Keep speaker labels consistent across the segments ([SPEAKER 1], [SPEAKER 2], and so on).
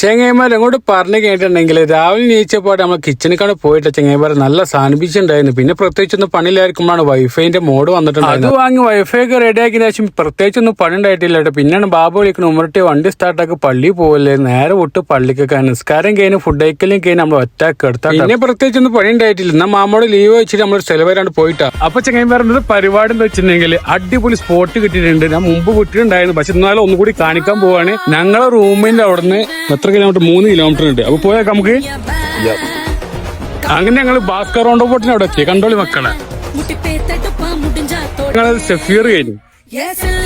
[SPEAKER 1] ചെങ്ങൈമാർ അങ്ങോട്ട് പറഞ്ഞു കേട്ടിട്ടുണ്ടെങ്കിൽ രാവിലെ നീച്ചപ്പോട്ട് നമ്മൾ കിച്ചണിക്കാണ് പോയിട്ട് ചെങ്ങൈമാർ നല്ല സാധിപ്പിച്ചിട്ടുണ്ടായിരുന്നു. പിന്നെ പ്രത്യേകിച്ചൊന്നും പണിയിലായിരിക്കുമ്പോഴാണ് വൈഫൈന്റെ മോഡ് വന്നിട്ടുണ്ടായിരുന്നു. അത് വാങ്ങി വൈഫൈ ഒക്കെ റെഡിയാക്കിയ ശേഷം പ്രത്യേകിച്ചൊന്നും പണി ഉണ്ടായിട്ടില്ല കേട്ടോ. പിന്നെയാണ് ബാബു വിളിക്കണം ഉമ്മർട്ടി വണ്ടി സ്റ്റാർട്ടാക്കി പള്ളി പോകല്ലേ, നേരെ വിട്ട് പള്ളിക്കൊക്കെ നിസ്കാരം കഴിഞ്ഞ് ഫുഡ് കഴിക്കലും കഴിഞ്ഞ് നമ്മൾ ഒറ്റക്ക് എടുത്താൽ പിന്നെ പ്രത്യേകിച്ചൊന്നും പണി ഉണ്ടായിട്ടില്ല. എന്നാൽ മാമോട് ലീവ് വെച്ചിട്ട് നമ്മൾ ചെലവരാണ്ട് പോയിട്ടാ. അപ്പൊ ചെങ്ങൈമാരുടെ പരിപാടി എന്ന് വെച്ചിട്ടുണ്ടെങ്കിൽ അടിപൊളി സ്പോട്ട് കിട്ടിയിട്ടുണ്ട്. ഞാൻ മുമ്പ് വിട്ടിട്ടുണ്ടായിരുന്നു, പക്ഷെ എന്നാലും ഒന്നുകൂടി കാണിക്കാൻ പോവാണ്. ഞങ്ങളെ റൂമിന്റെ അവിടുന്ന് എത്ര കിലോമീറ്റർ, 3 കിലോമീറ്റർ ഉണ്ട്. അപ്പൊ പോയേക്കാം നമുക്ക്. അങ്ങനെ ഞങ്ങൾ ഭാസ്കർ റോണ്ടോപോട്ടിന് അവിടെ എത്തി. കണ്ടോളി മക്കളെ, ഞങ്ങളത് സഫീർ കഴിഞ്ഞു.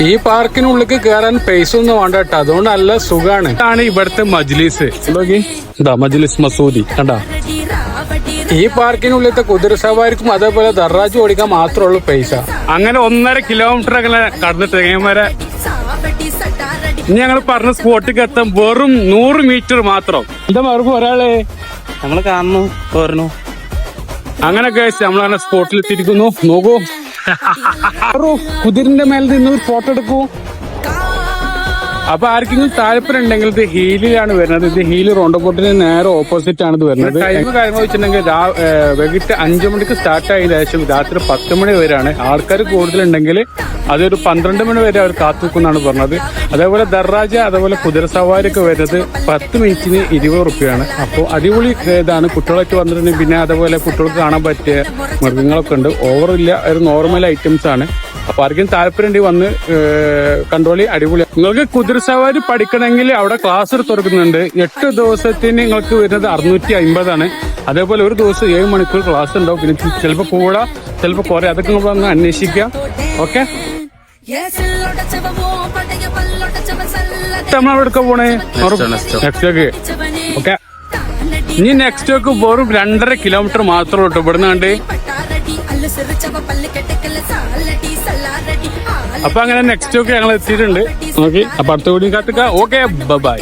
[SPEAKER 1] ഈ പാർക്കിനുള്ളിൽ കയറാൻ പൈസ ഒന്നും വേണ്ട കേട്ടോ, അതുകൊണ്ട് നല്ല സുഖാണ്. ഇതാണ് ഇവിടുത്തെ മജ്ലിസ്. എന്താ മജ്ലിസ് മസൂദി കണ്ടാ. ഈ പാർക്കിനുള്ളിലത്തെ കുതിര സവാരിക്കും അതേപോലെ ദർറാജ് ഓടിക്കാൻ മാത്രമേ ഉള്ളൂ പൈസ. അങ്ങനെ 1.5 കിലോമീറ്റർ അങ്ങനെ കടന്നിട്ട് വരെ ഇനി ഞങ്ങൾ പറഞ്ഞ സ്പോട്ടിക്ക് എത്താൻ വെറും 100 മീറ്റർ മാത്രം. എന്താ മറുപടി ഒരാളെ
[SPEAKER 2] നമ്മള് കാണുന്നു പോരുന്നു.
[SPEAKER 1] അങ്ങനെ നമ്മളങ്ങനെ സ്പോട്ടിൽ എത്തിയിരിക്കുന്നു. നോക്കൂ, കുതിരിന്റെ മേലെ നിന്ന് ഒരു ഫോട്ടോ എടുക്കൂ. അപ്പൊ ആർക്കെങ്കിലും താല്പര്യം ഉണ്ടെങ്കിൽ ഇത് ഹീലിലാണ് വരുന്നത്. ഇത് ഹീല് റോണ്ടോപോട്ടിന് നേരെ ഓപ്പോസിറ്റ് ആണ് ഇത് വരുന്നത്. ടൈം കാര്യങ്ങൾ വെച്ചിട്ടുണ്ടെങ്കിൽ വൈകിട്ട് 5 മണിക്ക് സ്റ്റാർട്ട് ആയതിനു ശേഷം രാത്രി 10 മണി വരെയാണ്. ആൾക്കാർ കൂടുതലുണ്ടെങ്കിൽ അതൊരു 12 മണി വരെ അവർ കാത്തുനിൽക്കുന്നാണ് പറഞ്ഞത്. അതേപോലെ ദർറാജ അതേപോലെ കുതിര സവാരി ഒക്കെ വരുന്നത് 10 മിനിറ്റിന് 20 റുപ്യാണ്. അപ്പോൾ അടിപൊളി ഇതാണ്. കുട്ടികളൊക്കെ വന്നിട്ടുണ്ടെങ്കിൽ പിന്നെ അതേപോലെ കുട്ടികൾക്ക് കാണാൻ പറ്റിയ മൃഗങ്ങളൊക്കെ ഉണ്ട്. ഓവറില്ല, ഒരു നോർമൽ ഐറ്റംസ് ആണ്. അപ്പൊ ആർക്കും താല്പര്യം ഉണ്ടെങ്കിൽ വന്ന് കണ്ടോളി, അടിപൊളി. നിങ്ങൾക്ക് കുതിര സവാരി പഠിക്കണമെങ്കിൽ അവിടെ ക്ലാസ് തുറക്കുന്നുണ്ട്. 8 ദിവസത്തിന് നിങ്ങൾക്ക് വരുന്നത് 650 ആണ്. അതേപോലെ ഒരു ദിവസം 7 മണിക്കൂർ ക്ലാസ് ഉണ്ടാവും. പിന്നെ ചിലപ്പോൾ കൂടാ, ചിലപ്പോൾ കുറെ. അതൊക്കെ നമ്മൾ ഒന്ന് അന്വേഷിക്കാം. ഓക്കെ, നമ്മളെവിടെ പോണേ നെക്സ്റ്റ് വീക്ക്. ഓക്കെ, ഇനി നെക്സ്റ്റ് വീക്ക് വെറും 2.5 കിലോമീറ്റർ മാത്രമേ ഉള്ളൂ ഇവിടുന്ന് കണ്ട്. അപ്പൊ അങ്ങനെ നെക്സ്റ്റ് വീക്ക് ഞങ്ങൾ എത്തിയിട്ടുണ്ട്. ഓക്കെ, അപ്പൊ അടുത്ത വീഡിയോ കാത്തുക. Okay, by.